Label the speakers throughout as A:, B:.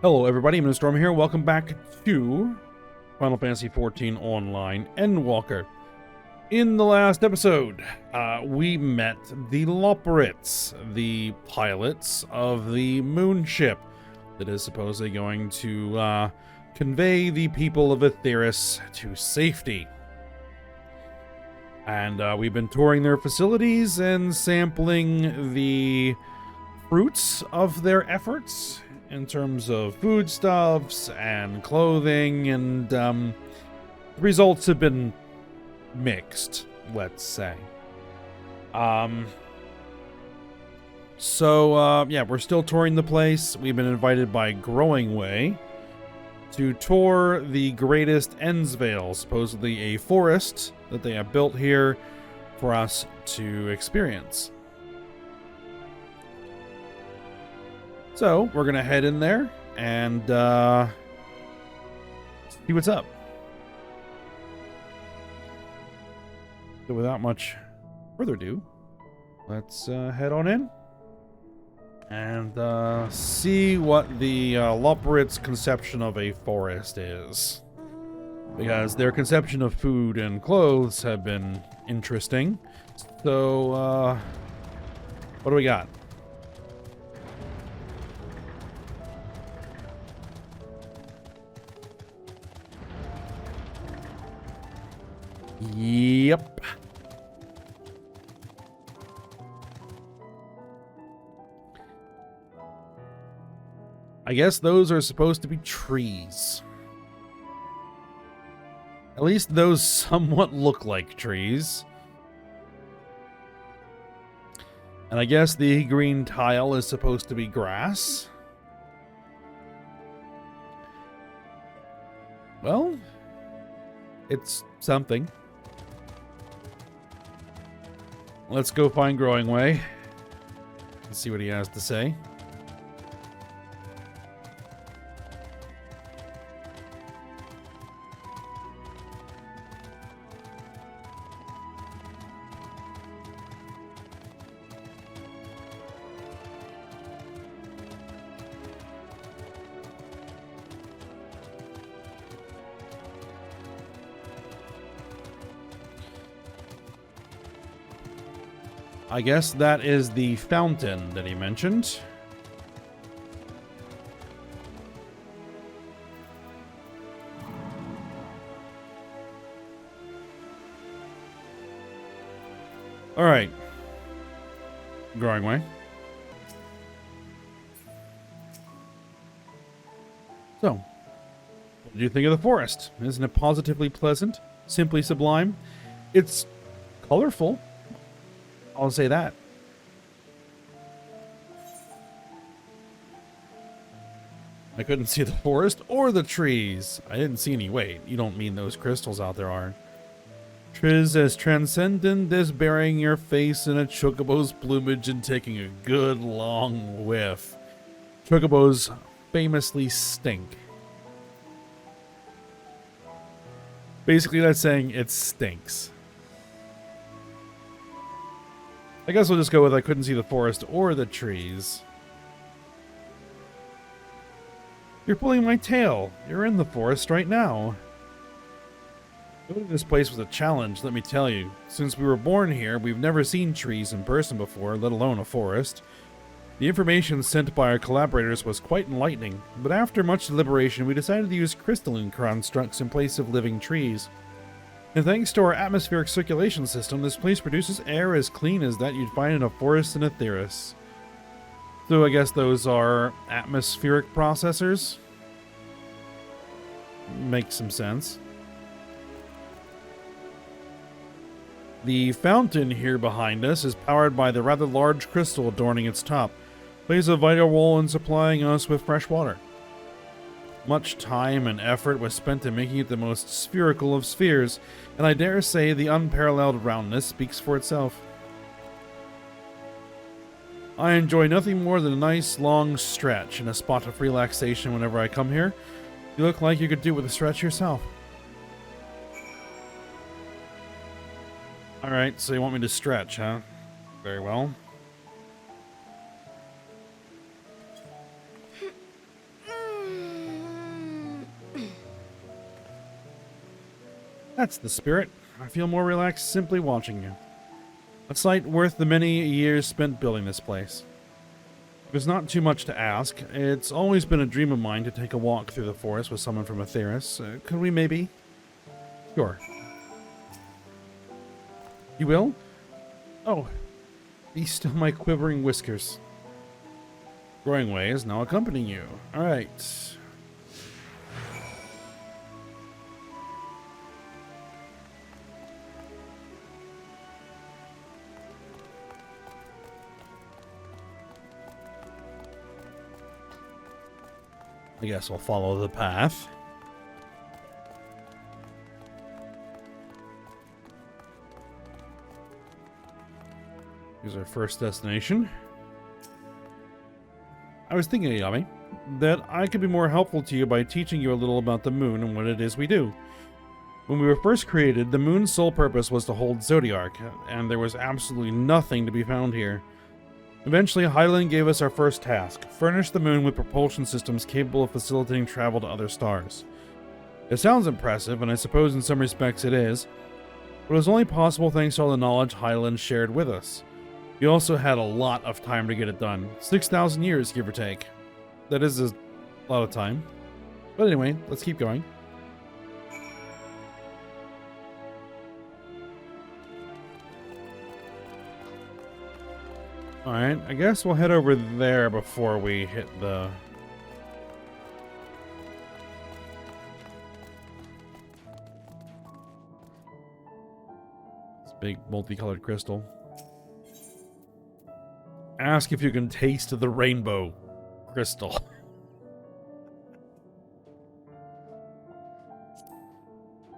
A: Hello everybody, I'm Storm here. Welcome back to Final Fantasy XIV Online Endwalker. In the last episode, we met the Loporrits, the pilots of the moon ship that is supposedly going to convey the people of Eorzea to safety. And we've been touring their facilities and sampling the fruits of their efforts in terms of foodstuffs and clothing, and the results have been mixed, let's say. Yeah, we're still touring the place. We've been invited by Growing Way to tour the greatest Endsvale, supposedly a forest that they have built here for us to experience. So, we're going to head in there and see what's up. So without much further ado, let's head on in and see what the Loporrits' conception of a forest is. Because their conception of food and clothes have been interesting. So, what do we got? Yep. I guess those are supposed to be trees. At least those somewhat look like trees. And I guess the green tile is supposed to be grass. Well, it's something. Let's go find Growing Way and see what he has to say. I guess that is the fountain that he mentioned. All right. Growing Way. So, what do you think of the forest? Isn't it positively pleasant? Simply sublime? It's colorful. I'll say that. I couldn't see the forest or the trees. I didn't see any. Wait, you don't mean those crystals out there are? 'Tis as transcendent as burying your face in a chocobo's plumage and taking a good long whiff. Chocobos famously stink. Basically, that's saying it stinks. I guess we'll just go with I couldn't see the forest or the trees. You're pulling my tail. You're in the forest right now. Going to this place was a challenge, let me tell you. Since we were born here, we've never seen trees in person before, let alone a forest. The information sent by our collaborators was quite enlightening, but after much deliberation, we decided to use crystalline constructs in place of living trees. And thanks to our atmospheric circulation system, this place produces air as clean as that you'd find in a forest in Eorzea. So I guess those are atmospheric processors? Makes some sense. The fountain here behind us is powered by the rather large crystal adorning its top. Plays a vital role in supplying us with fresh water. Much time and effort was spent in making it the most spherical of spheres, and I dare say the unparalleled roundness speaks for itself. I enjoy nothing more than a nice long stretch and a spot of relaxation whenever I come here. You look like you could do with a stretch yourself. Alright, so you want me to stretch, huh? Very well. That's the spirit. I feel more relaxed simply watching you. A sight worth the many years spent building this place. If it's not too much to ask, it's always been a dream of mine to take a walk through the forest with someone from Eorzea. Could we maybe? Sure. You will? Oh, be still my quivering whiskers. Growing way is now accompanying you. Alright. I guess we'll follow the path. Here's our first destination. I was thinking, Yami, that I could be more helpful to you by teaching you a little about the moon and what it is we do. When we were first created, the moon's sole purpose was to hold Zodiark, and there was absolutely nothing to be found here. Eventually, Hyland gave us our first task: furnish the moon with propulsion systems capable of facilitating travel to other stars. It sounds impressive, and I suppose in some respects it is, but it was only possible thanks to all the knowledge Hyland shared with us. He also had a lot of time to get it done. 6,000 years, give or take. That is a lot of time. But anyway, let's keep going. Alright, I guess we'll head over there before we hit the... this big multicolored crystal. Ask if you can taste the rainbow crystal.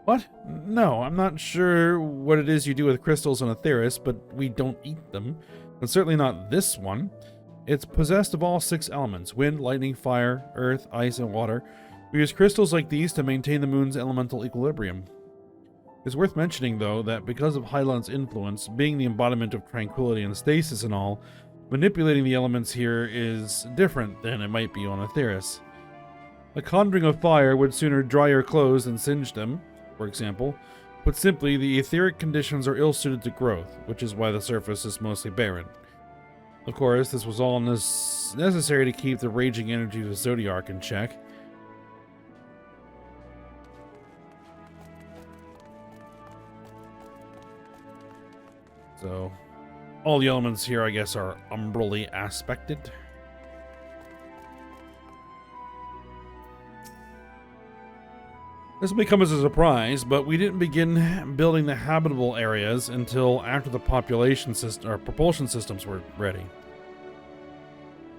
A: What? No, I'm not sure what it is you do with crystals on Eorzea, but we don't eat them. And certainly not this one. It's possessed of all 6 elements: wind, lightning, fire, earth, ice, and water. We use crystals like these to maintain the moon's elemental equilibrium. It's worth mentioning, though, that because of Hyland's influence, being the embodiment of tranquility and stasis and all, manipulating the elements here is different than it might be on Eorzea. A conjuring of fire would sooner dry your clothes than singe them, for example. Put simply, the etheric conditions are ill-suited to growth, which is why the surface is mostly barren. Of course, this was all necessary to keep the raging energies of Zodiark in check. So, all the elements here, I guess, are umbrally aspected. This may come as a surprise, but we didn't begin building the habitable areas until after the propulsion systems were ready.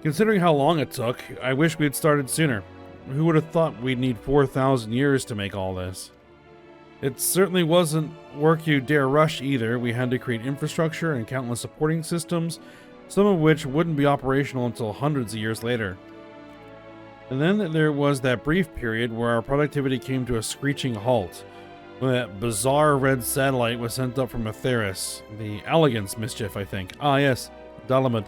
A: Considering how long it took, I wish we had started sooner. Who would have thought we'd need 4,000 years to make all this? It certainly wasn't work you dare rush either. We had to create infrastructure and countless supporting systems, some of which wouldn't be operational until hundreds of years later. And then there was that brief period where our productivity came to a screeching halt, when that bizarre red satellite was sent up from Eorzea. The Elegance mischief, I think. Ah yes, Dalamud.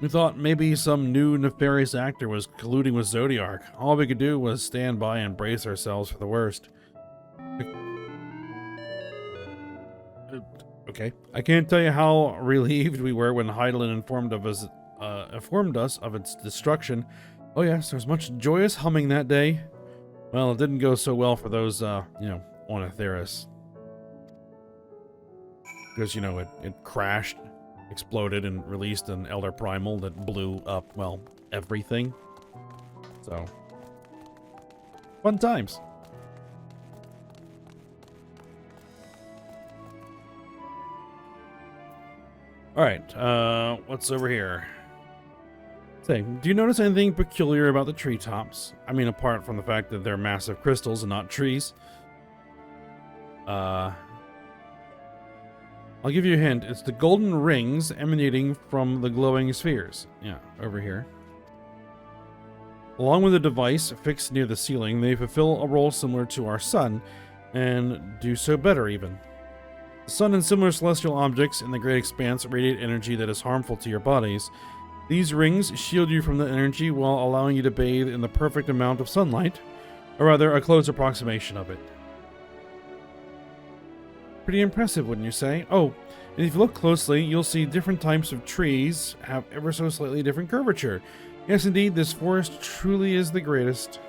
A: We thought maybe some new nefarious actor was colluding with Zodiark. All we could do was stand by and brace ourselves for the worst. Okay. I can't tell you how relieved we were when Hyland informed us of its destruction. Oh yes, there was much joyous humming that day. Well, it didn't go so well for those, on Eorzea. Because, it crashed, exploded, and released an Elder Primal that blew up, well, everything. So, fun times. Alright, what's over here? Say, do you notice anything peculiar about the treetops? I mean, apart from the fact that they're massive crystals and not trees. I'll give you a hint. It's the golden rings emanating from the glowing spheres. Yeah, over here. Along with a device fixed near the ceiling, they fulfill a role similar to our sun, and do so better even. The sun and similar celestial objects in the great expanse radiate energy that is harmful to your bodies. These rings shield you from the energy while allowing you to bathe in the perfect amount of sunlight. Or rather, a close approximation of it. Pretty impressive, wouldn't you say? Oh, and if you look closely, you'll see different types of trees have ever so slightly different curvature. Yes, indeed, this forest truly is the greatest.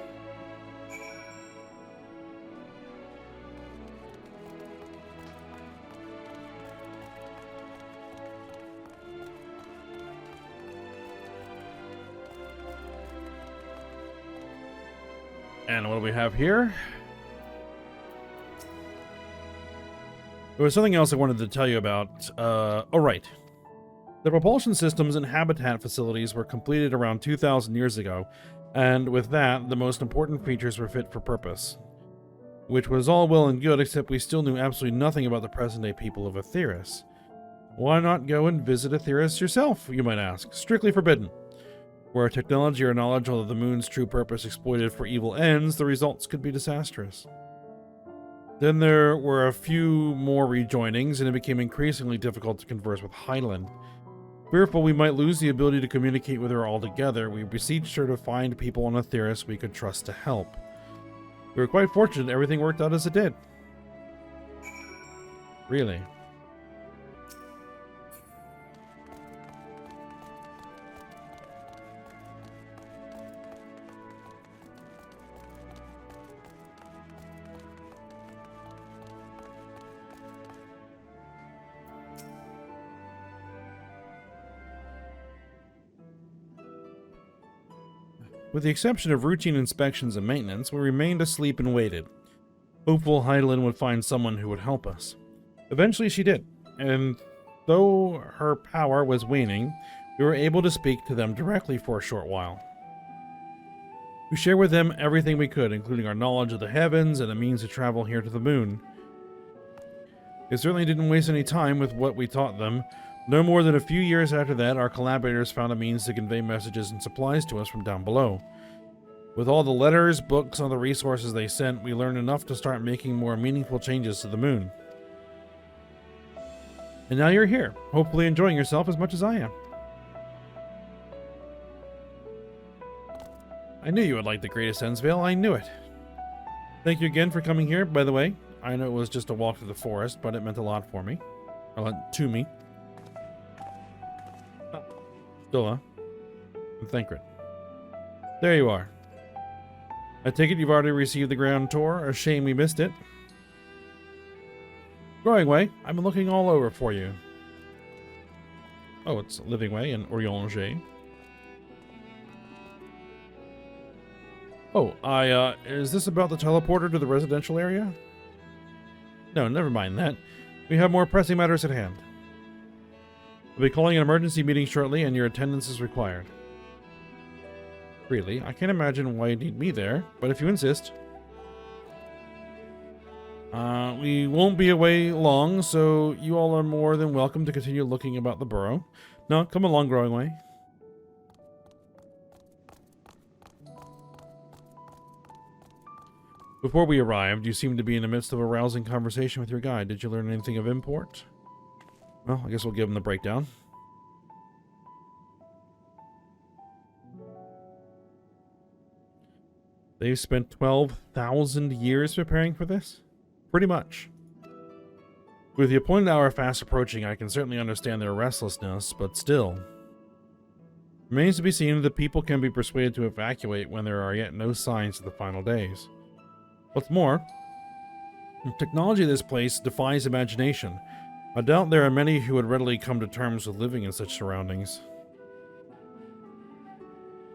A: And what do we have here? There was something else I wanted to tell you about. Oh, right. The propulsion systems and habitat facilities were completed around 2,000 years ago, and with that, the most important features were fit for purpose. Which was all well and good, except we still knew absolutely nothing about the present-day people of Eorzea. Why not go and visit Eorzea yourself, you might ask? Strictly forbidden. Were technology or knowledge of the moon's true purpose exploited for evil ends, the results could be disastrous. Then there were a few more rejoinings, and it became increasingly difficult to converse with Hyland. Fearful we might lose the ability to communicate with her altogether, we beseeched her to find people on Eorzea we could trust to help. We were quite fortunate everything worked out as it did. Really? With the exception of routine inspections and maintenance, we remained asleep and waited, hopeful Hyland would find someone who would help us. Eventually she did, and though her power was waning, we were able to speak to them directly for a short while. We shared with them everything we could, including our knowledge of the heavens and the means to travel here to the moon. It certainly didn't waste any time with what we taught them. No more than a few years after that, our collaborators found a means to convey messages and supplies to us from down below. With all the letters, books, and other resources they sent, we learned enough to start making more meaningful changes to the moon. And now you're here, hopefully enjoying yourself as much as I am. I knew you would like the greatest Ensvale, I knew it. Thank you again for coming here, by the way. I know it was just a walk through the forest, but it meant a lot for me. To me. Stilla. And Thancred. There you are. I take it you've already received the ground tour. A shame we missed it. Growing Way, I've been looking all over for you. Oh, it's Living Way in Eorzea. Oh, is this about the teleporter to the residential area? No, never mind that. We have more pressing matters at hand. We'll be calling an emergency meeting shortly, and your attendance is required. Really? I can't imagine why you need me there, but if you insist. We won't be away long, so you all are more than welcome to continue looking about the burrow. No, come along, Growing Way. Before we arrived, you seemed to be in the midst of a rousing conversation with your guide. Did you learn anything of import? Well, I guess we'll give him the breakdown. They've spent 12,000 years preparing for this? Pretty much. With the appointed hour fast approaching, I can certainly understand their restlessness, but still. Remains to be seen if the people can be persuaded to evacuate when there are yet no signs of the final days. What's more, the technology of this place defies imagination. I doubt there are many who would readily come to terms with living in such surroundings.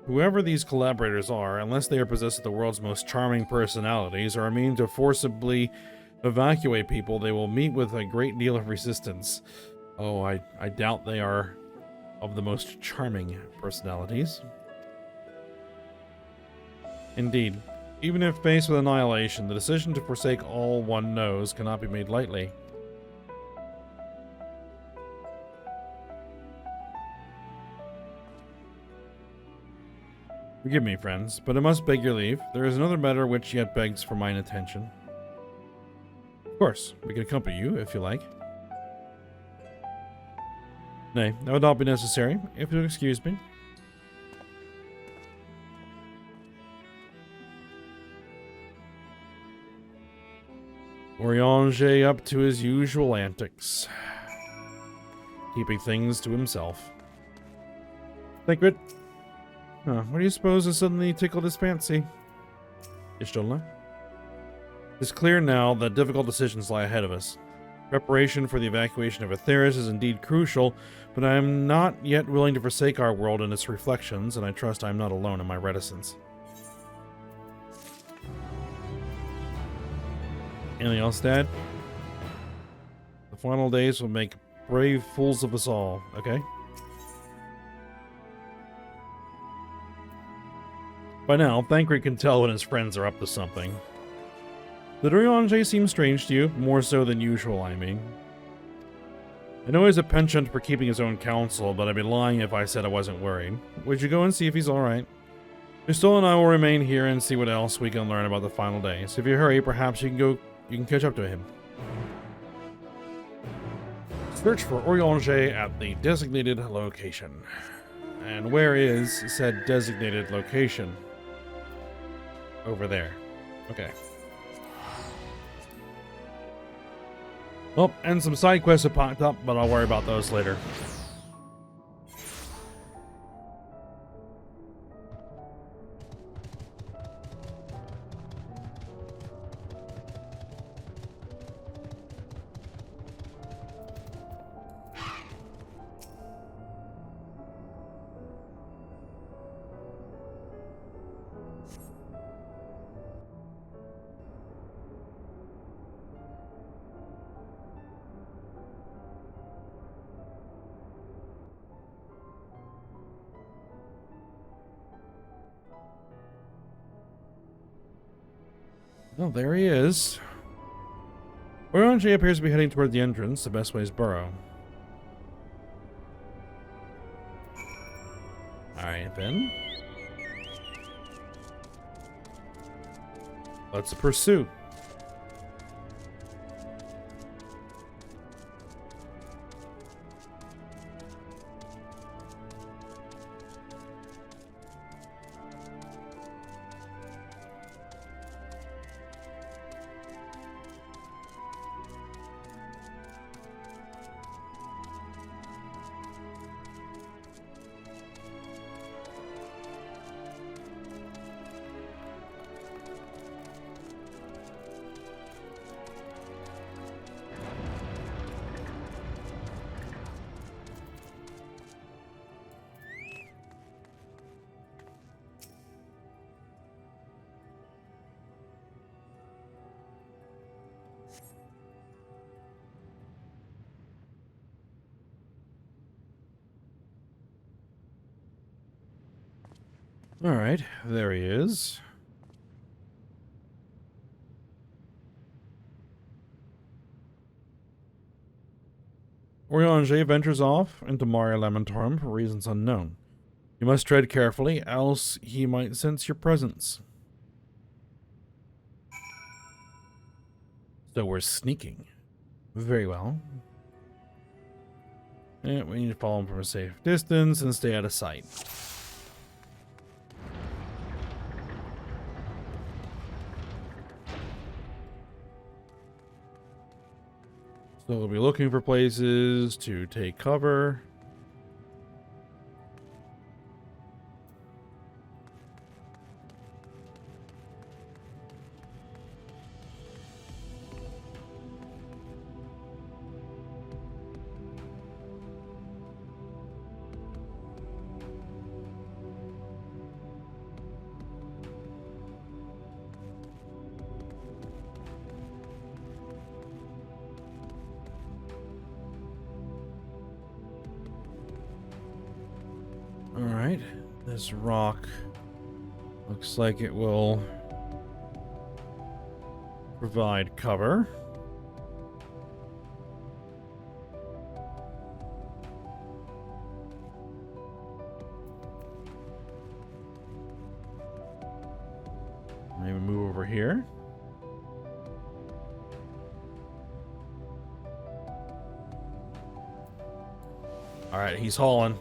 A: Whoever these collaborators are, unless they are possessed of the world's most charming personalities or a means to forcibly evacuate people, they will meet with a great deal of resistance. Oh, I doubt they are of the most charming personalities. Indeed, even if faced with annihilation, the decision to forsake all one knows cannot be made lightly. Forgive me, friends, but I must beg your leave. There is another matter which yet begs for mine attention. Of course, we can accompany you, if you like. Nay, that would not be necessary, if you'll excuse me. Eorzea up to his usual antics, keeping things to himself. Thancred, what do you suppose has suddenly tickled his fancy? Ishtolna? It's clear now that difficult decisions lie ahead of us. Preparation for the evacuation of Aetheris is indeed crucial, but I am not yet willing to forsake our world and its reflections, and I trust I am not alone in my reticence. Anything else, Dad? The final days will make brave fools of us all, okay? By now, Thancred can tell when his friends are up to something. The Eorzea seems strange to you, more so than usual, I mean. I know he's a penchant for keeping his own counsel, but I'd be lying if I said I wasn't worried. Would you go and see if he's alright? Crystal and I will remain here and see what else we can learn about the final days. If you hurry, perhaps you can catch up to him. Search for Eorzea at the designated location. And where is said designated location? Over there. Okay. Oh, and some side quests have popped up, but I'll worry about those later. Well, there he is. Eorzea appears to be heading toward the entrance. The best way is burrow. Alright, then. Let's pursue. Alright, there he is. Eorzea ventures off into Mare Lamentorum for reasons unknown. You must tread carefully, else he might sense your presence. So we're sneaking. Very well. Yeah, we need to follow him from a safe distance and stay out of sight. So we'll be looking for places to take cover. Alright, this rock looks like it will provide cover. Maybe move over here. Alright, he's hauling.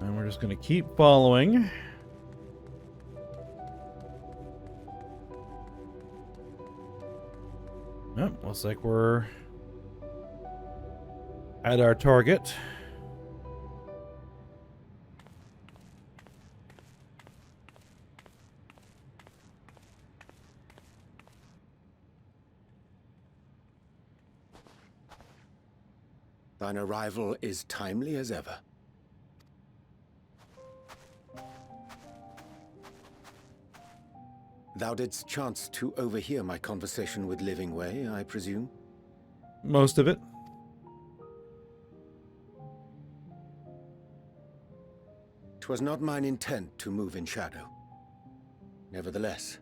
A: And we're just going to keep following. Yep, looks like we're at our target.
B: Thine arrival is timely as ever. Thou didst chance to overhear my conversation with Livingway, I presume?
A: Most of it.
B: 'Twas not mine intent to move in shadow. Nevertheless,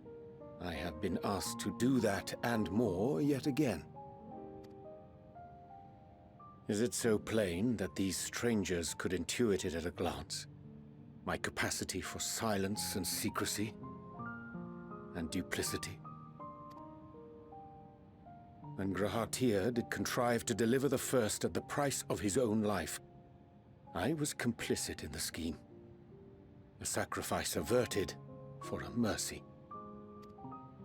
B: I have been asked to do that and more yet again. Is it so plain that these strangers could intuit it at a glance? My capacity for silence and secrecy and duplicity? When Grahatir did contrive to deliver the first at the price of his own life, I was complicit in the scheme. A sacrifice averted for a mercy.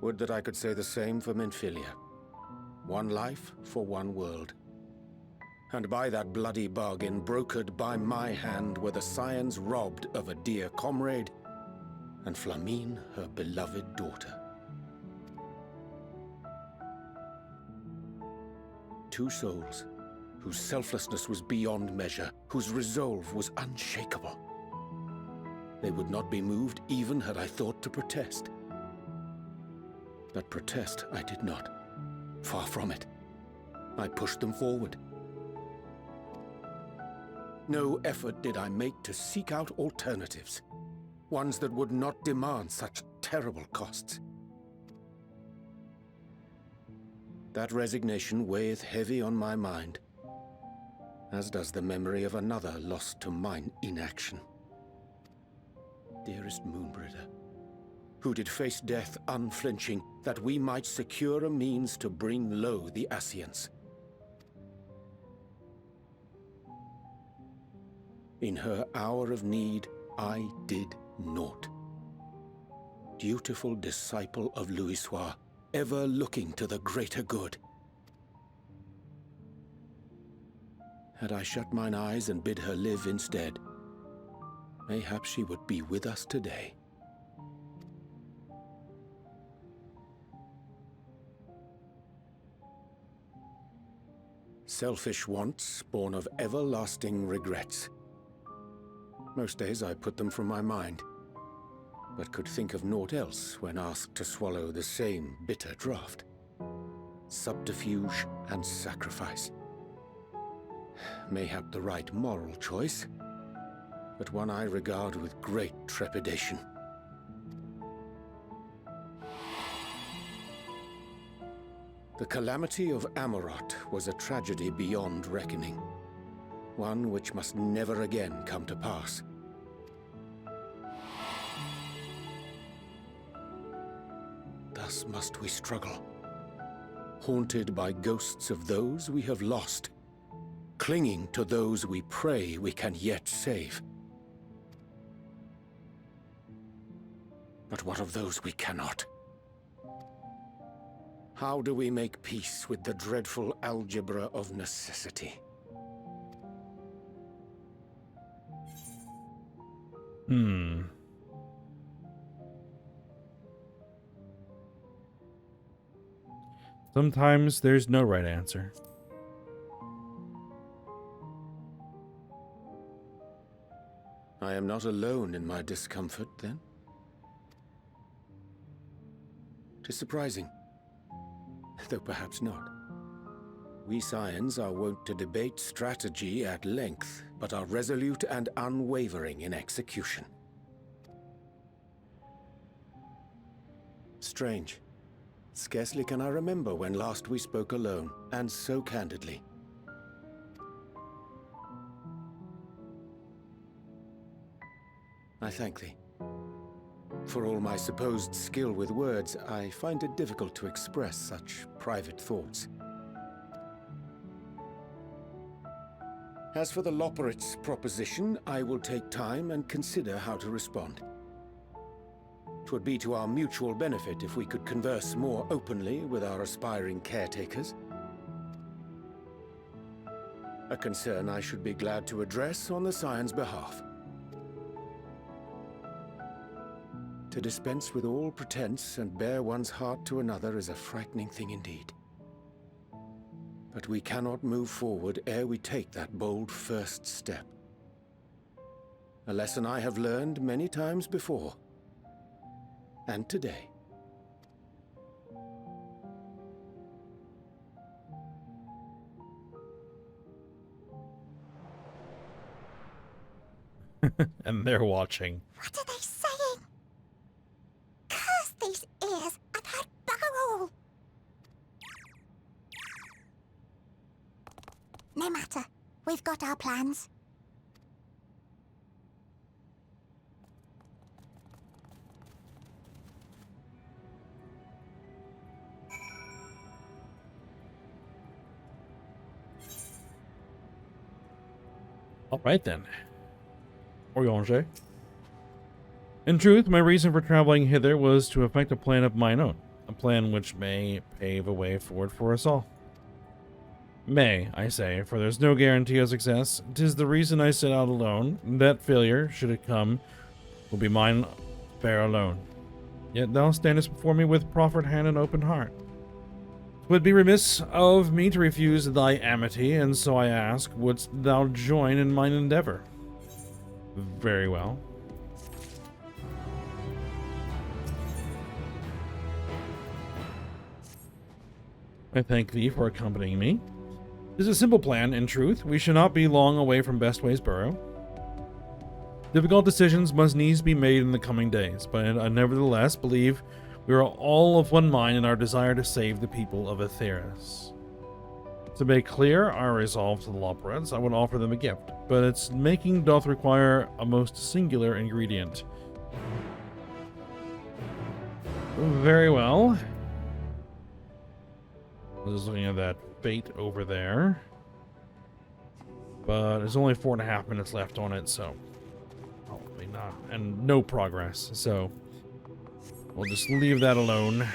B: Would that I could say the same for Menphilia. One life for one world. And by that bloody bargain brokered by my hand were the scions robbed of a dear comrade, and Flamine her beloved daughter. Two souls, whose selflessness was beyond measure, whose resolve was unshakable. They would not be moved even had I thought to protest. But protest I did not. Far from it. I pushed them forward. No effort did I make to seek out alternatives, ones that would not demand such terrible costs. That resignation weigheth heavy on my mind, as does the memory of another lost to mine inaction. Dearest Moonbringer, who did face death unflinching, that we might secure a means to bring low the Ascians. In her hour of need, I did naught. Dutiful disciple of Louisoix, ever looking to the greater good. Had I shut mine eyes and bid her live instead, mayhap she would be with us today. Selfish wants, born of everlasting regrets. Most days I put them from my mind, but could think of naught else when asked to swallow the same bitter draught. Subterfuge and sacrifice. Mayhap the right moral choice, but one I regard with great trepidation. The calamity of Amarot was a tragedy beyond reckoning. One which must never again come to pass. Thus must we struggle, haunted by ghosts of those we have lost, clinging to those we pray we can yet save. But what of those we cannot? How do we make peace with the dreadful algebra of necessity?
A: Sometimes there's no right answer.
B: I am not alone in my discomfort, then? 'Tis surprising, though perhaps not. We scions are wont to debate strategy at length, but are resolute and unwavering in execution. Strange. Scarcely can I remember when last we spoke alone, and so candidly. I thank thee. For all my supposed skill with words, I find it difficult to express such private thoughts. As for the Loporit's proposition, I will take time and consider how to respond. 'Twould be to our mutual benefit if we could converse more openly with our aspiring caretakers. A concern I should be glad to address on the Scion's behalf. To dispense with all pretense and bare one's heart to another is a frightening thing indeed. But we cannot move forward ere we take that bold first step. A lesson I have learned many times before. And today.
A: And they're watching.
C: What are they saying? Curse these ears and her buggerall! No matter. We've got our plans.
A: All right then. Eorzea. In truth, my reason for traveling hither was to effect a plan of mine own, a plan which may pave a way forward for us all. May, I say, for there's no guarantee of success. 'Tis the reason I set out alone. That failure, should it come, will be mine bear alone. Yet thou standest before me with proffered hand and open heart. 'Twould be remiss of me to refuse thy amity, and so I ask, wouldst thou join in mine endeavor? Very well. I thank thee for accompanying me. 'Tis a simple plan, in truth. We shall not be long away from Bestway's Burrow. Difficult decisions must needs be made in the coming days, but I nevertheless believe we are all of one mind in our desire to save the people of Aetheris. To make clear our resolve to the Loporits, I would offer them a gift, but its making doth require a most singular ingredient. Very well. I was just looking at that fate over there. But there's only 4.5 minutes left on it, so probably not. And no progress, so we'll just leave that alone.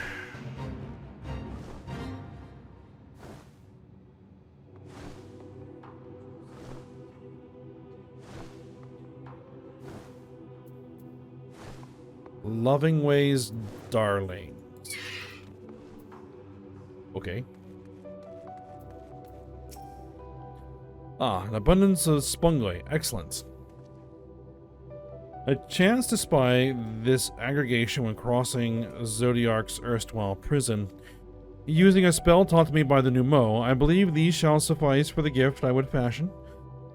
A: Loving ways, darling. Okay. Ah, an abundance of spongoi. Excellent. I chanced to spy this aggregation when crossing Zodiark's erstwhile prison. Using a spell taught to me by the Numo, I believe these shall suffice for the gift I would fashion.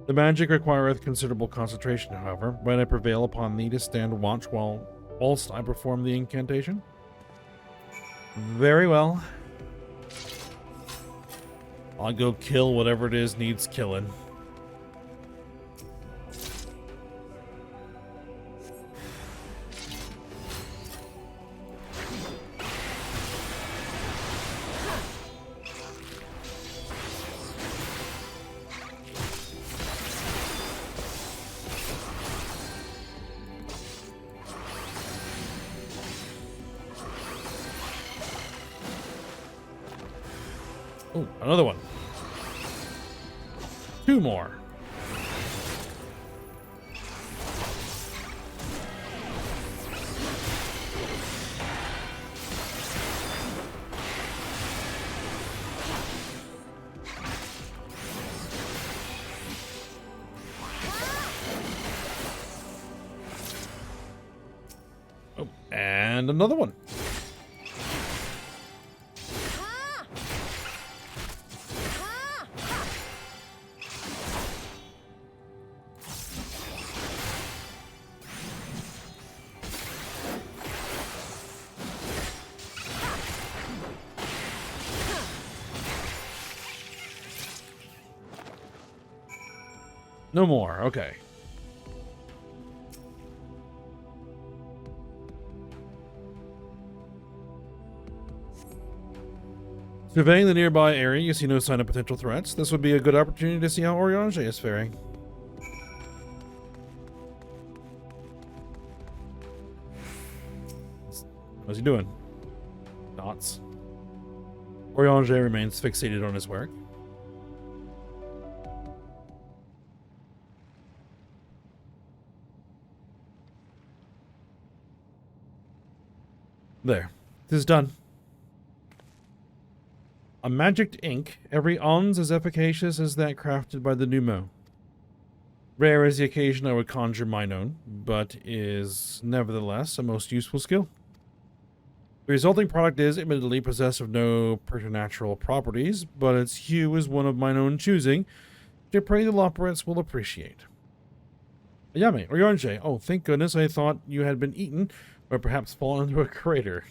A: The magic requireth considerable concentration, however, but I prevail upon thee to stand watch whilst I perform the incantation. Very well. I'll go kill whatever it is needs killing. Oh, another one. 2 more. Oh, and another one. No more, okay. Surveying the nearby area, you see no sign of potential threats. This would be a good opportunity to see how Eorzea is faring. How's he doing? Dots. Eorzea remains fixated on his work. There. It is done. A magicked ink, every ounce as efficacious as that crafted by the Numo. Rare is the occasion I would conjure mine own, but is nevertheless a most useful skill. The resulting product is admittedly possessed of no preternatural properties, but its hue is one of mine own choosing, which I pray the Loporrits will appreciate. Ayame, or Eorzea. Oh, thank goodness, I thought you had been eaten, or perhaps fallen into a crater.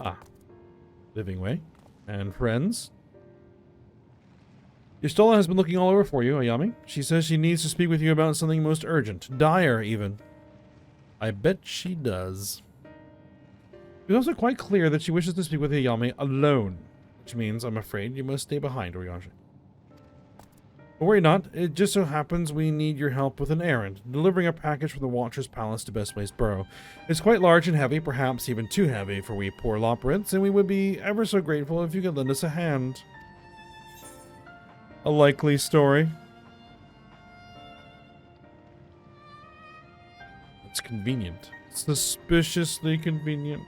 A: Ah. Living way. And friends. Yustola has been looking all over for you, Ayame. She says she needs to speak with you about something most urgent. Dire, even. I bet she does. It's also quite clear that she wishes to speak with Ayame alone. Which means, I'm afraid, you must stay behind, Eorzea. But worry not, it just so happens we need your help with an errand, delivering a package from the Watcher's Palace to Bestways Burrow. It's quite large and heavy, perhaps even too heavy for we poor Loporrits, and we would be ever so grateful if you could lend us a hand. A likely story. It's convenient. Suspiciously convenient.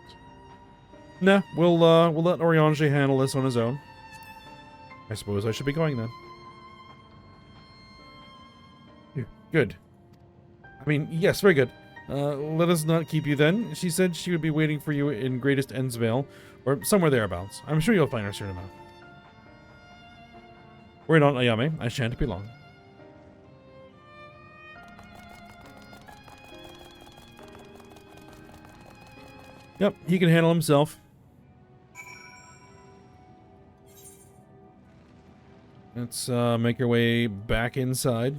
A: Nah, we'll let Eorzea handle this on his own. I suppose I should be going then. Good. I mean, yes, very good. Let us not keep you then. She said she would be waiting for you in Greatest Endsvale, or somewhere thereabouts. I'm sure you'll find her soon enough. Worry not, Ayame. I shan't be long. Yep, he can handle himself. Let's make our way back inside.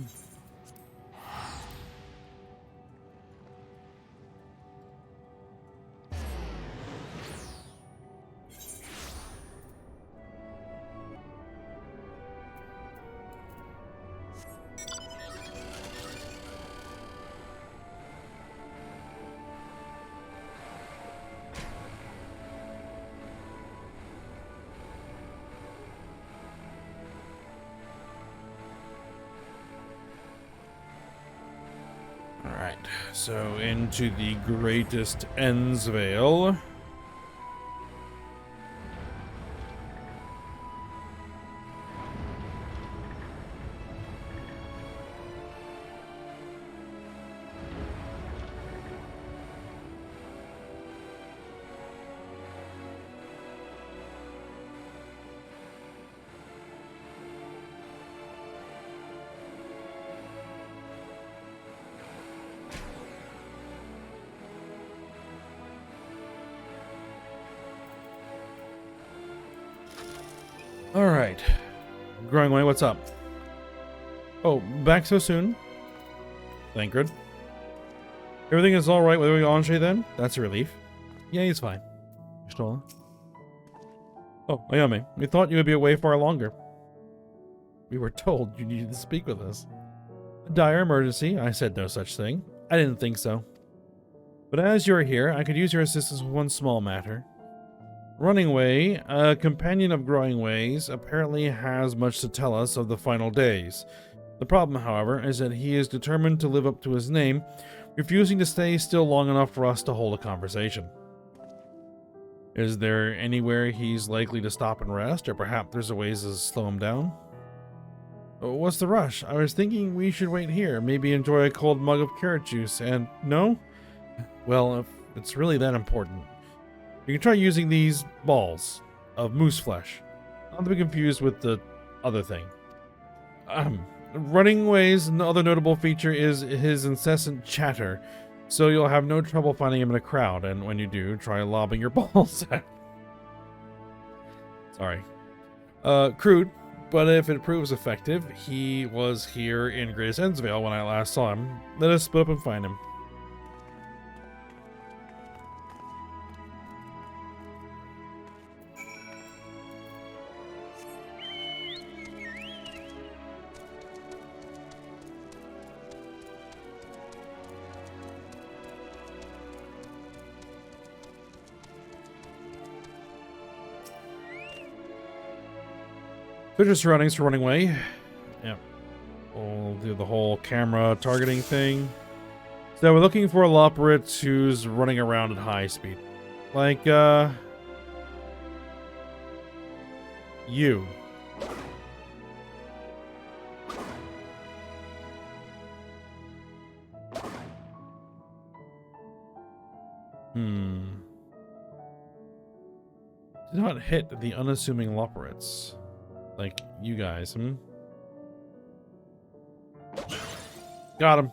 A: Alright, so into the Greatest Endsvale. Alright. Growing away, what's up? Oh, back so soon? Thank God. Everything is alright with Eorzea then? That's a relief. Yeah, he's fine. Yustola. Oh, Ayame, we thought you would be away far longer. We were told you needed to speak with us. A dire emergency? I said no such thing. I didn't think so. But as you're here, I could use your assistance with one small matter. Running Way, a companion of Growing Ways, apparently has much to tell us of the final days. The problem, however, is that he is determined to live up to his name, refusing to stay still long enough for us to hold a conversation. Is there anywhere he's likely to stop and rest, or perhaps there's a ways to slow him down? What's the rush? I was thinking we should wait here, maybe enjoy a cold mug of carrot juice, and no? Well, if it's really that important. You can try using these balls of moose flesh. Not to be confused with the other thing. Running Way's other notable feature is his incessant chatter, so you'll have no trouble finding him in a crowd, and when you do, try lobbing your balls at him. Sorry. Crude, but if it proves effective, he was here in Greatest Endsvale when I last saw him. Let us split up and find him. Search your surroundings for running away. Yep. We'll do the whole camera targeting thing. So we're looking for a Loporrit who's running around at high speed. Like, you. Do not hit the unassuming Loporrits. Like you guys, Got him.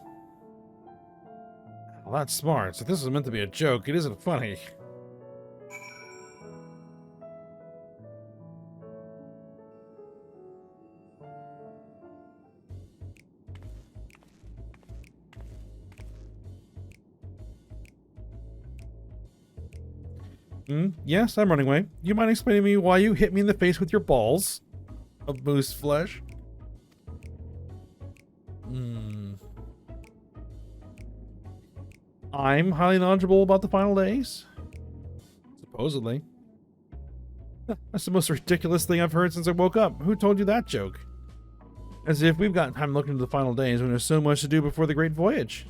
A: Well, that's smart. So this is meant to be a joke. It isn't funny. Yes, I'm running away. You mind explaining to me why you hit me in the face with your balls of moose flesh? I'm highly knowledgeable about the final days? Supposedly. That's the most ridiculous thing I've heard since I woke up. Who told you that joke? As if we've got time to look into the final days when there's so much to do before the Great Voyage.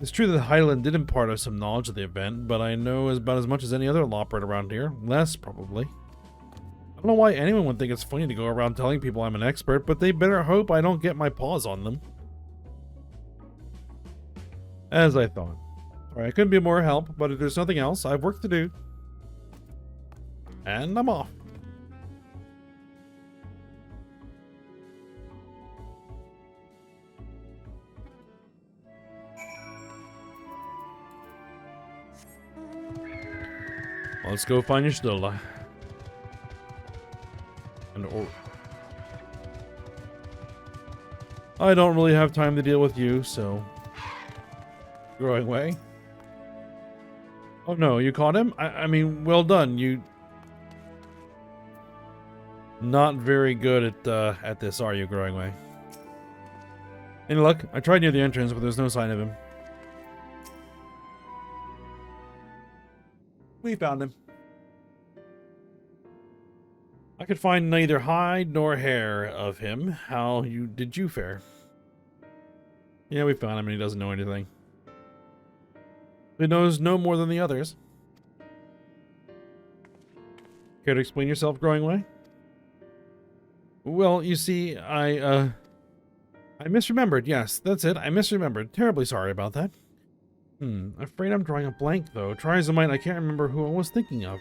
A: It's true that Hydaelyn did impart us some knowledge of the event, but I know about as much as any other Loporrit around here. Less, probably. I don't know why anyone would think it's funny to go around telling people I'm an expert, but they better hope I don't get my paws on them. As I thought. Alright, I couldn't be more help, but if there's nothing else, I have work to do. And I'm off. Let's go find your Stola. I don't really have time to deal with you, so... Growing way. Oh no, you caught him? I mean, well done. You... Not very good at this, are you, Growing way? Any luck? I tried near the entrance, but there's no sign of him. We found him. I could find neither hide nor hair of him. How did you fare? Yeah, we found him and he doesn't know anything. He knows no more than the others. Care to explain yourself, Growing way? Well, you see, I misremembered. Yes, that's it. I misremembered. Terribly sorry about that. Afraid I'm drawing a blank, though. Try as I might, I can't remember who I was thinking of.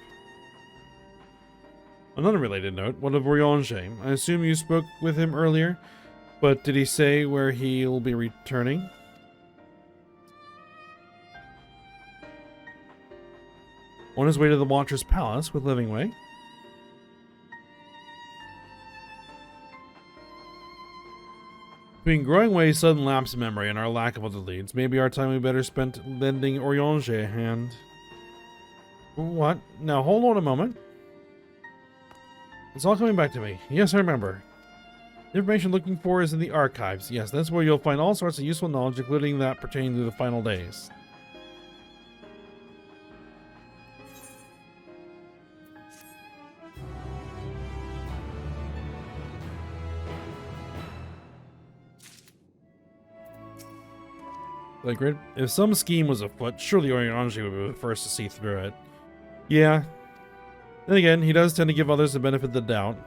A: On an unrelated note, what of Eorzea? I assume you spoke with him earlier, but did he say where he'll be returning? On his way to the Watcher's Palace with Livingway. Between Growing Way's sudden lapse in memory and our lack of other leads, maybe our time we better spent lending Eorzea a hand. What? Now hold on a moment. It's all coming back to me. Yes, I remember. The information looking for is in the archives. Yes, that's where you'll find all sorts of useful knowledge, including that pertaining to the final days. Like, if some scheme was afoot, surely Eorzea would be the first to see through it. Yeah. Then again, he does tend to give others the benefit of the doubt.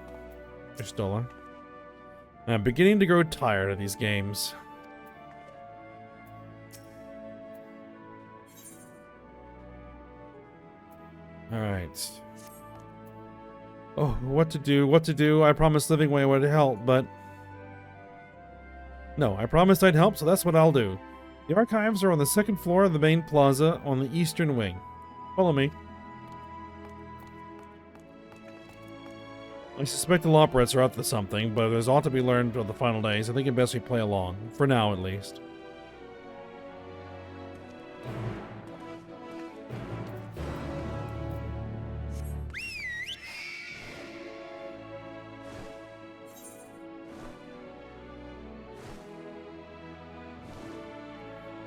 A: Stola. I'm beginning to grow tired of these games. Alright. Oh, what to do. I promised Livingway would help, but... No, I promised I'd help, so that's what I'll do. The archives are on the second floor of the main plaza on the eastern wing. Follow me. I suspect the Loporrits are up to something, but there's ought to be learned of the final days. I think it best we play along. For now, at least.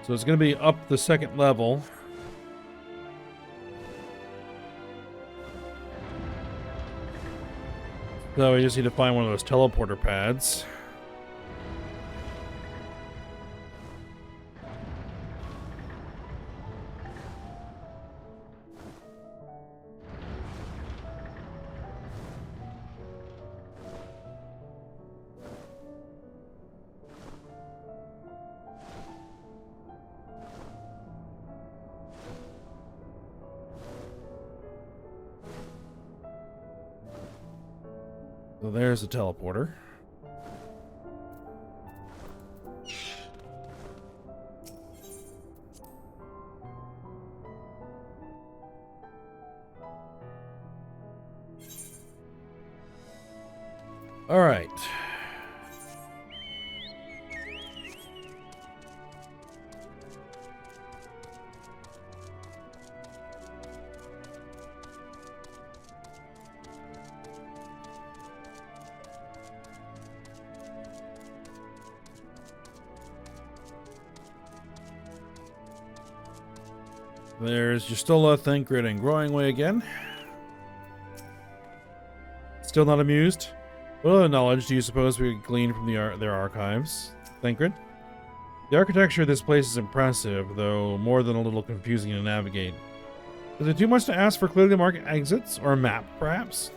A: So it's going to be up the second level. So we just need to find one of those teleporter pads. So there's the teleporter. All right. There's Justola, Thancred, and Growingway again. Still not amused? What other knowledge do you suppose we could glean from their archives? Thancred? The architecture of this place is impressive, though more than a little confusing to navigate. Is it too much to ask for clearly marked exits, or a map, perhaps?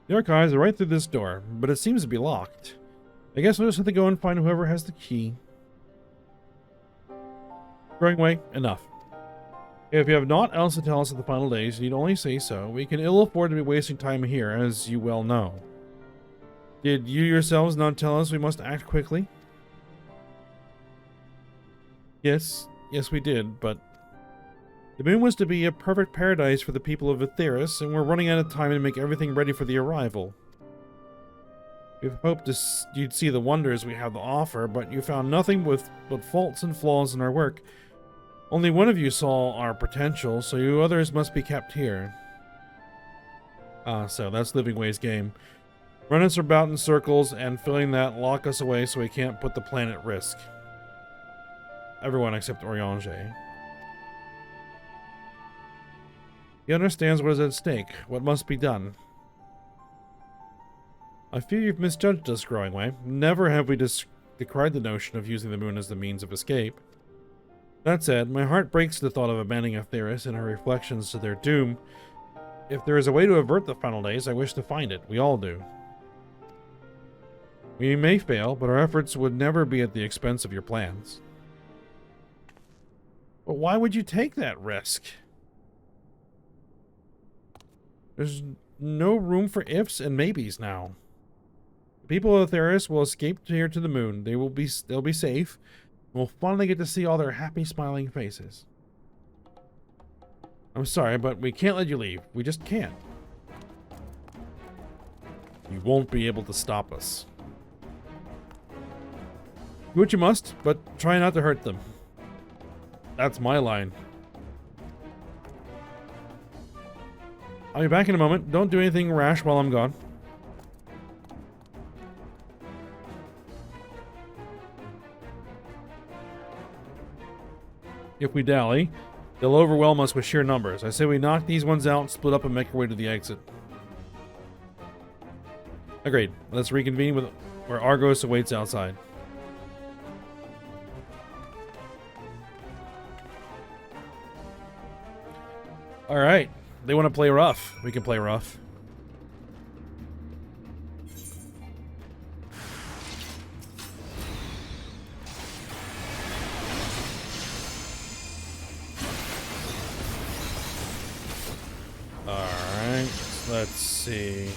A: The archives are right through this door, but it seems to be locked. I guess we'll just have to go and find whoever has the key. Growingway, enough. If you have naught else to tell us at the final days, you need only say so. We can ill afford to be wasting time here, as you well know. Did you yourselves not tell us we must act quickly? Yes we did, but the moon was to be a perfect paradise for the people of Eorzea, and we're running out of time to make everything ready for the arrival. We've hoped you'd see the wonders we have to offer, but you found nothing but faults and flaws in our work. Only one of you saw our potential, so you others must be kept here. So that's Living Way's game. Run us about in circles, and filling that, lock us away so we can't put the planet at risk. Everyone except Eorzea. He understands what is at stake, what must be done. I fear you've misjudged us, Growingway. Never have we decried the notion of using the moon as the means of escape. That said, my heart breaks to the thought of abandoning Eorzea and her reflections to their doom. If there is a way to avert the final days, I wish to find it. We all do. We may fail, but our efforts would never be at the expense of your plans. But why would you take that risk? There's no room for ifs and maybes now. The people of Eorzea will escape here to the moon. They'll be safe. We'll finally get to see all their happy, smiling faces. I'm sorry, but we can't let you leave. We just can't. You won't be able to stop us. Do what you must, but try not to hurt them. That's my line. I'll be back in a moment. Don't do anything rash while I'm gone. If we dally, they'll overwhelm us with sheer numbers. I say we knock these ones out, split up, and make our way to the exit. Agreed. Let's reconvene with where Argos awaits outside. Alright. They want to play rough. We can play rough. Alright. Let's see.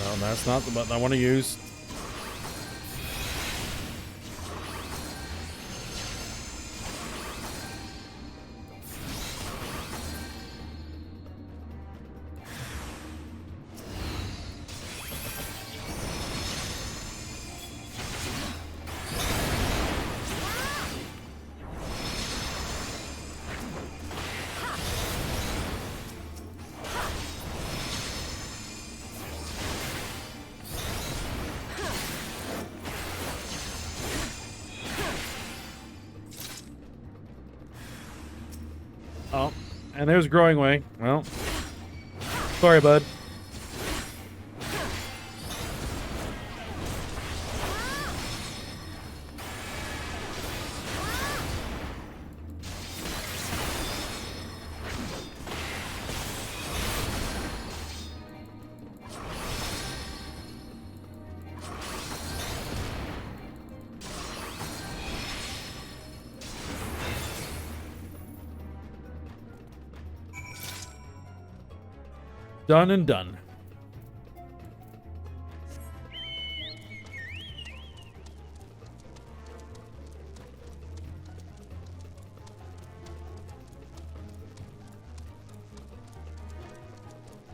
A: No, that's not the button I want to use. Oh, and there's Growing Way. Well, sorry, bud. Done and done.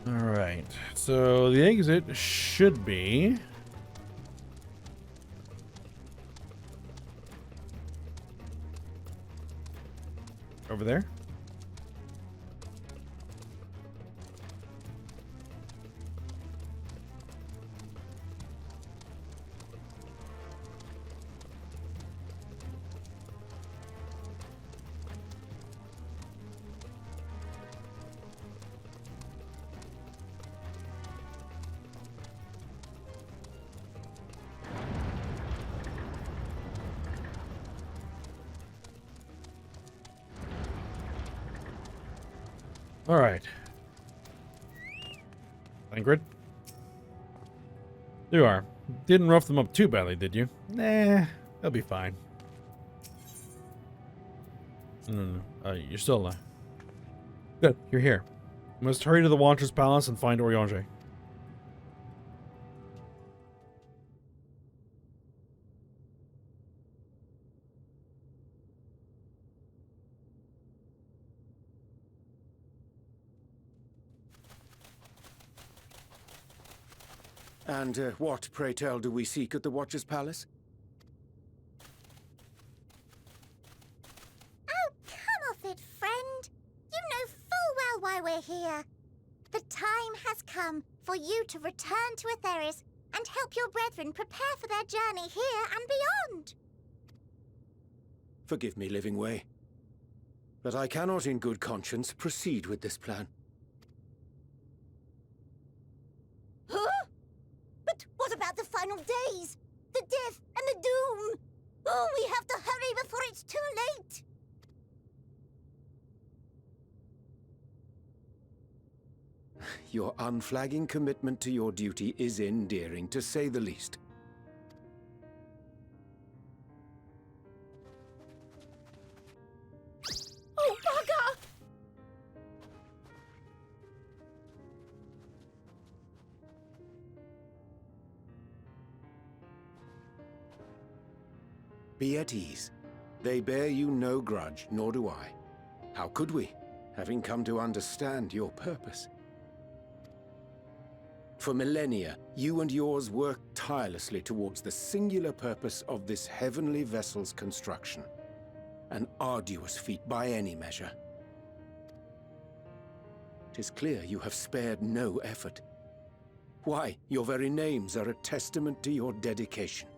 A: All right. So the exit should be over there. All right. Ingrid? You are. Didn't rough them up too badly, did you? Nah, they'll be fine. No. You're still alive. Good, you're here. You must hurry to the Watcher's Palace and find Eorzea.
B: And what, pray tell, do we seek at the Watcher's Palace?
C: Oh, come off it, friend. You know full well why we're here. The time has come for you to return to Eorzea and help your brethren prepare for their journey here and beyond.
B: Forgive me, Living Way, but I cannot in good conscience proceed with this plan.
C: Huh? But what about the final days? The death and the doom? Oh, we have to hurry before it's too late.
B: Your unflagging commitment to your duty is endearing, to say the least.
C: Oh, bugger!
B: Be at ease. They bear you no grudge, nor do I. How could we, having come to understand your purpose? For millennia, you and yours worked tirelessly towards the singular purpose of this heavenly vessel's construction. An arduous feat by any measure. 'Tis clear you have spared no effort. Why, your very names are a testament to your dedication.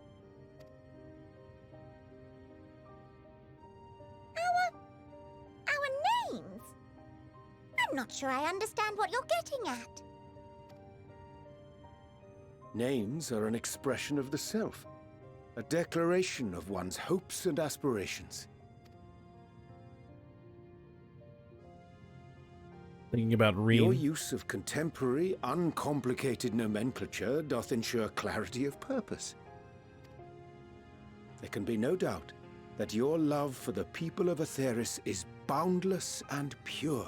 C: Our names? I'm not sure I understand what you're getting at.
B: Names are an expression of the self, a declaration of one's hopes and aspirations.
A: Thinking about
B: Your
A: Reem.
B: use of contemporary, uncomplicated nomenclature doth ensure clarity of purpose. There can be no doubt that your love for the people of Eorzea is boundless and pure.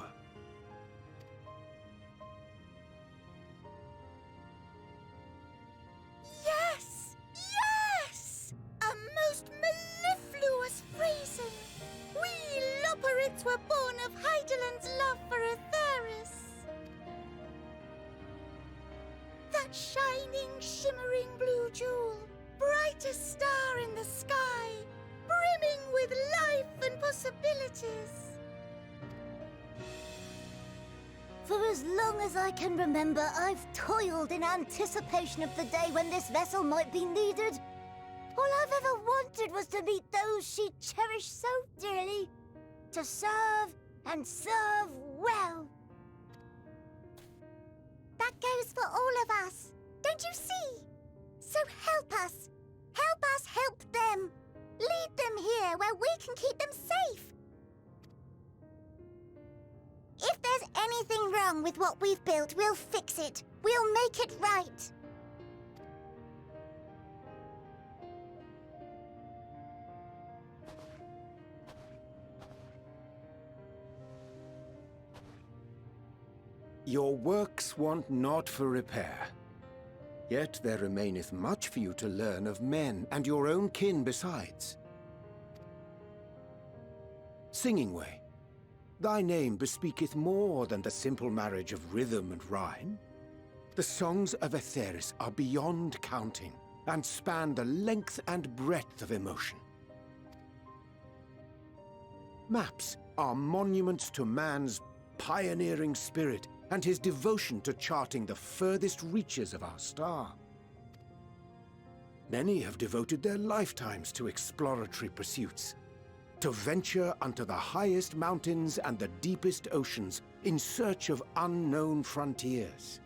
C: Yes! Yes! A most mellifluous phrasing! We Loperids were born of Heideland's love for Eorzea. That shining, shimmering blue jewel, brightest star in the sky, brimming with life and possibilities. For as long as I can remember, I've toiled in anticipation of the day when this vessel might be needed. All I've ever wanted was to meet those she cherished so dearly, to serve and serve well. That goes for all of us. Don't you see? So help us. Help us help them. Lead them here where we can keep them safe. If there's anything wrong with what we've built, we'll fix it. We'll make it right.
B: Your works want not for repair. Yet there remaineth much for you to learn of men, and your own kin besides. Singing Way, thy name bespeaketh more than the simple marriage of rhythm and rhyme. The songs of Eorzea are beyond counting, and span the length and breadth of emotion. Maps are monuments to man's pioneering spirit, and his devotion to charting the furthest reaches of our star. Many have devoted their lifetimes to exploratory pursuits, to venture unto the highest mountains and the deepest oceans in search of unknown frontiers.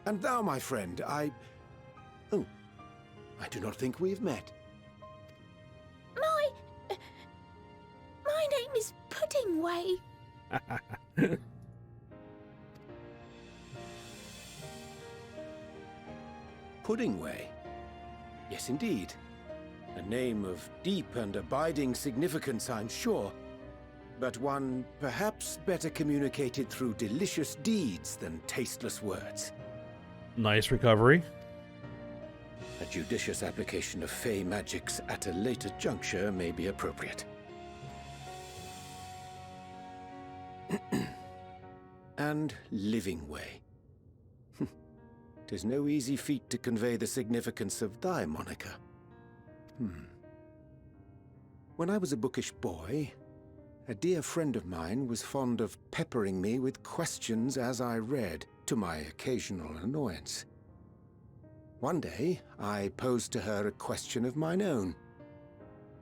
B: And thou, my friend, I do not think we've met.
D: My name is Puddingway.
B: Puddingway? Yes, indeed. A name of deep and abiding significance, I'm sure, but one perhaps better communicated through delicious deeds than tasteless words.
A: Nice recovery.
B: A judicious application of fey magics at a later juncture may be appropriate. And Living Way. 'Tis no easy feat to convey the significance of thy moniker. When I was a bookish boy, a dear friend of mine was fond of peppering me with questions as I read, to my occasional annoyance. One day, I posed to her a question of mine own.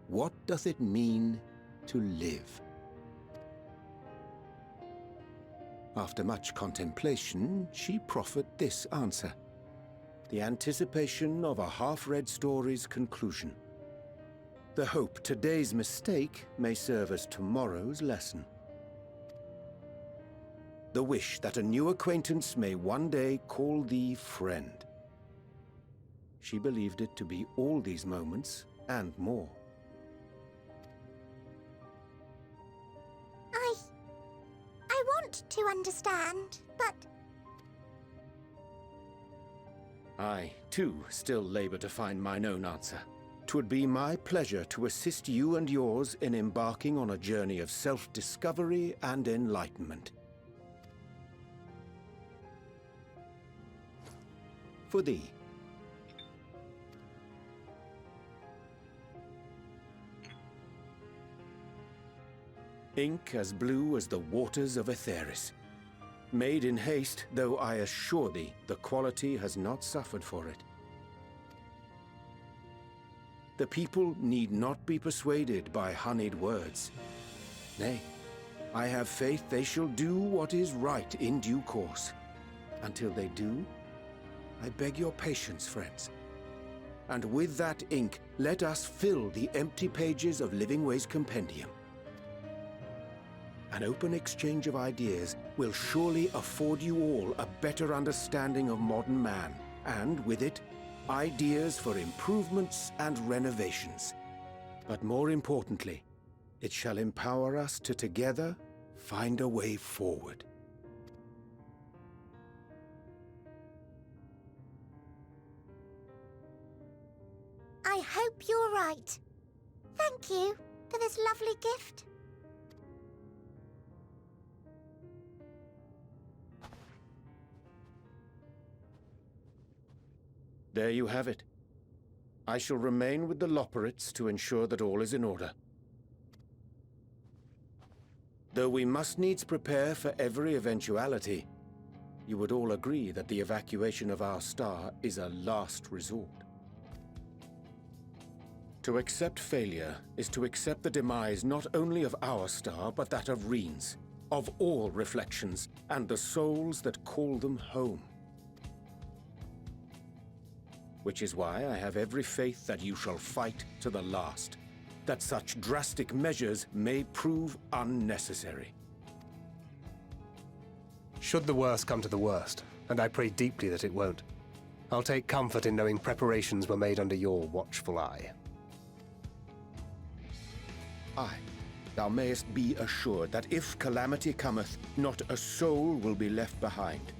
B: What doth it mean to live? After much contemplation, she proffered this answer: the anticipation of a half-read story's conclusion. The hope today's mistake may serve as tomorrow's lesson. The wish that a new acquaintance may one day call thee friend. She believed it to be all these moments and more.
C: I want to understand, but...
B: I, too, still labor to find mine own answer. 'Twould be my pleasure to assist you and yours in embarking on a journey of self-discovery and enlightenment. For thee. Ink as blue as the waters of Eorzea. Made in haste, though I assure thee, the quality has not suffered for it. The people need not be persuaded by honeyed words. Nay, I have faith they shall do what is right in due course. Until they do, I beg your patience, friends. And with that ink, let us fill the empty pages of Living Way's compendium. An open exchange of ideas will surely afford you all a better understanding of modern man, and with it, ideas for improvements and renovations. But more importantly, it shall empower us to together find a way forward.
C: I hope you're right. Thank you for this lovely gift.
B: There you have it. I shall remain with the Loporrits to ensure that all is in order. Though we must needs prepare for every eventuality, you would all agree that the evacuation of our star is a last resort. To accept failure is to accept the demise not only of our star, but that of Reen's, of all reflections, and the souls that call them home. Which is why I have every faith that you shall fight to the last, that such drastic measures may prove unnecessary.
E: Should the worst come to the worst, and I pray deeply that it won't, I'll take comfort in knowing preparations were made under your watchful eye.
B: Aye, thou mayest be assured that if calamity cometh, not a soul will be left behind,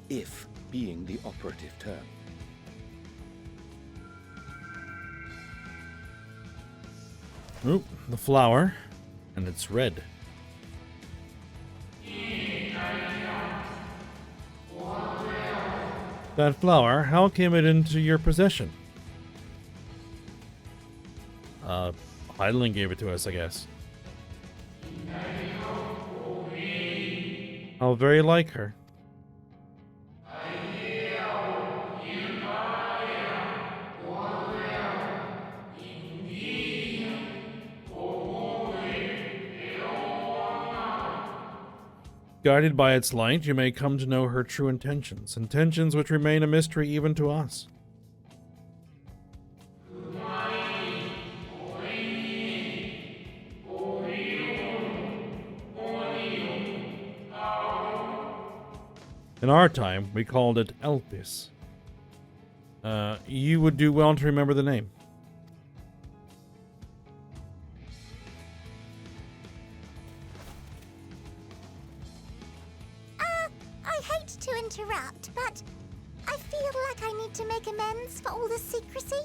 B: if being the operative term.
A: Oop, the flower, and it's red. That flower, how came it into your possession? Heidelin gave it to us, I guess. How very like her. Guided by its light, you may come to know her true intentions, intentions which remain a mystery even to us. In our time, we called it Elpis. You would do well to remember the name.
C: I hate to interrupt, but I feel like I need to make amends for all the secrecy.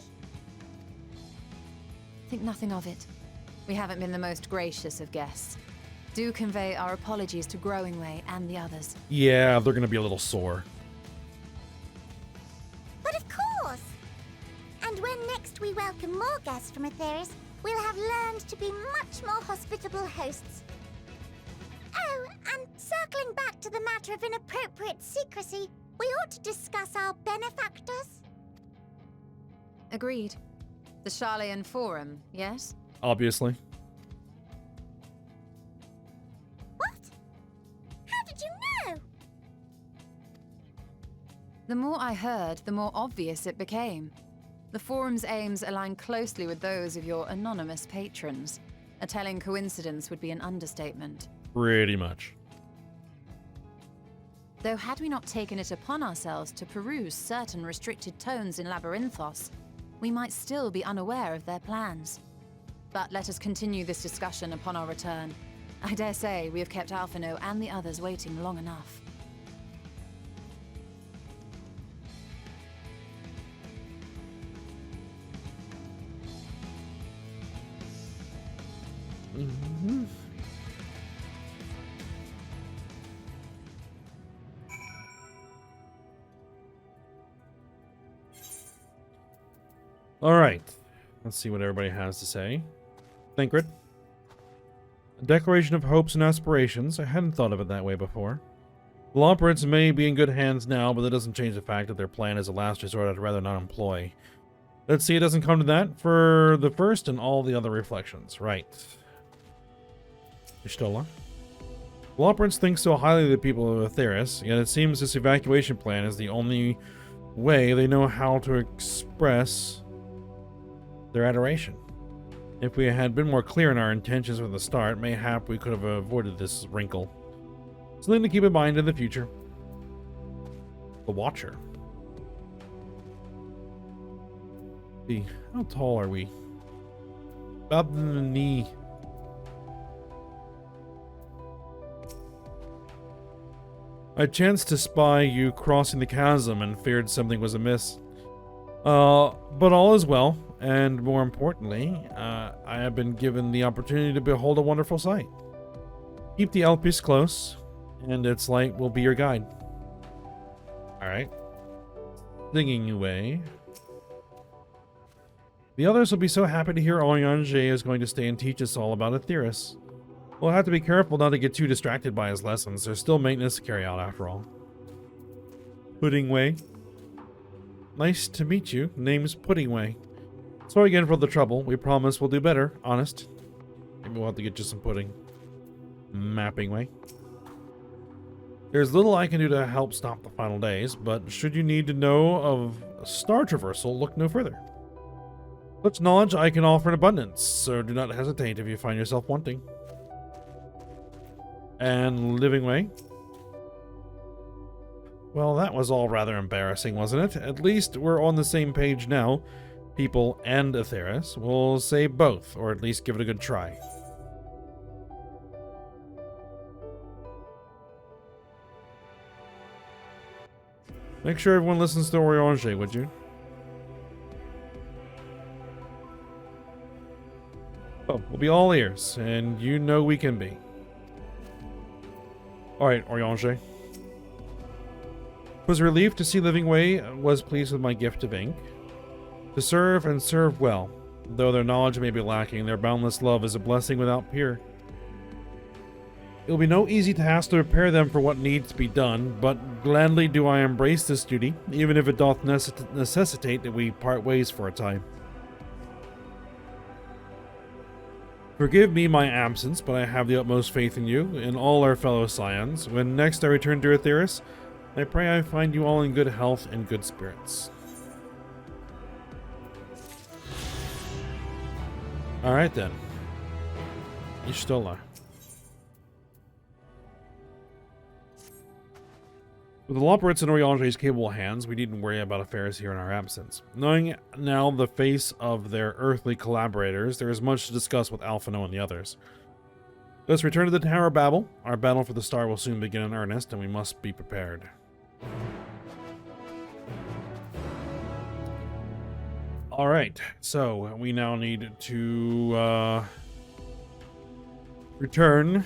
F: Think nothing of it. We haven't been the most gracious of guests. Do convey our apologies to Growingway and the others.
A: Yeah, they're gonna be a little sore.
C: But of course! And when next we welcome more guests from Aetheris, we'll have learned to be much more hospitable hosts. Oh, and circling back to the matter of inappropriate secrecy, we ought to discuss our benefactors.
F: Agreed. The Sharlayan Forum, yes?
A: Obviously.
C: What? How did you know?
F: The more I heard, the more obvious it became. The Forum's aims align closely with those of your anonymous patrons. A telling coincidence would be an understatement.
A: Pretty much.
F: Though had we not taken it upon ourselves to peruse certain restricted tones in Labyrinthos, we might still be unaware of their plans. But let us continue this discussion upon our return. I dare say we have kept Alphino and the others waiting long enough.
A: Mm-hmm. All right. Let's see what everybody has to say. Thancred. A declaration of hopes and aspirations. I hadn't thought of it that way before. The Lompards may be in good hands now, but that doesn't change the fact that their plan is a last resort I'd rather not employ. Let's see it doesn't come to that for the first and all the other reflections. Right. Ishtola. The Lompards think so highly of the people of Aetheris, yet it seems this evacuation plan is the only way they know how to express their adoration. If we had been more clear in our intentions from the start, mayhap we could have avoided this wrinkle. Something to keep in mind in the future. The Watcher. See, how tall are we? About the knee. I chanced to spy you crossing the chasm and feared something was amiss. But all is well, and more importantly, I have been given the opportunity to behold a wonderful sight. Keep the Elpis close, and its light will be your guide. Alright. Singing away. The others will be so happy to hear Oriange is going to stay and teach us all about Aetheris. We'll have to be careful not to get too distracted by his lessons. There's still maintenance to carry out after all. Puddingway. Nice to meet you. Name's Puddingway. Sorry again for the trouble. We promise we'll do better, honest. Maybe we'll have to get you some pudding. Mapping way. There's little I can do to help stop the final days, but should you need to know of a star traversal, look no further. Such knowledge I can offer in abundance, so do not hesitate if you find yourself wanting. And living way. Well, that was all rather embarrassing, wasn't it? At least we're on the same page now. People and Atheris. We'll say both, or at least give it a good try. Make sure everyone listens to Eorzea, would you? Oh, we'll be all ears, and you know we can be. Alright, Eorzea. Was relieved to see Living Way, was pleased with my gift of ink. To serve and serve well. Though their knowledge may be lacking, their boundless love is a blessing without peer. It will be no easy task to prepare them for what needs to be done, but gladly do I embrace this duty, even if it doth necessitate that we part ways for a time. Forgive me my absence, but I have the utmost faith in you, and all our fellow scions. When next I return to Atheris, I pray I find you all in good health and good spirits. Alright then. Ishtola. With the Loporits in Eorzea's capable hands, we needn't worry about affairs here in our absence. Knowing now the face of their earthly collaborators, there is much to discuss with Alphino and the others. Let's return to the Tower of Babel. Our battle for the star will soon begin in earnest, and we must be prepared. Alright, so we now need to return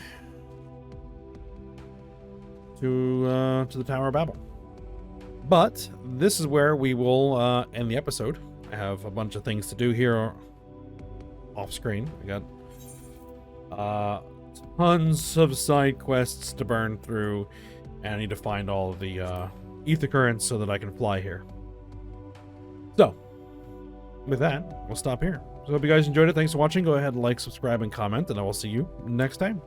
A: to the Tower of Babel. But this is where we will end the episode. I have a bunch of things to do here off screen. I got tons of side quests to burn through, and I need to find all of the ether currents so that I can fly here. So, with that, we'll stop here. So, hope you guys enjoyed it. Thanks for watching. Go ahead and like, subscribe, and comment, and I will see you next time.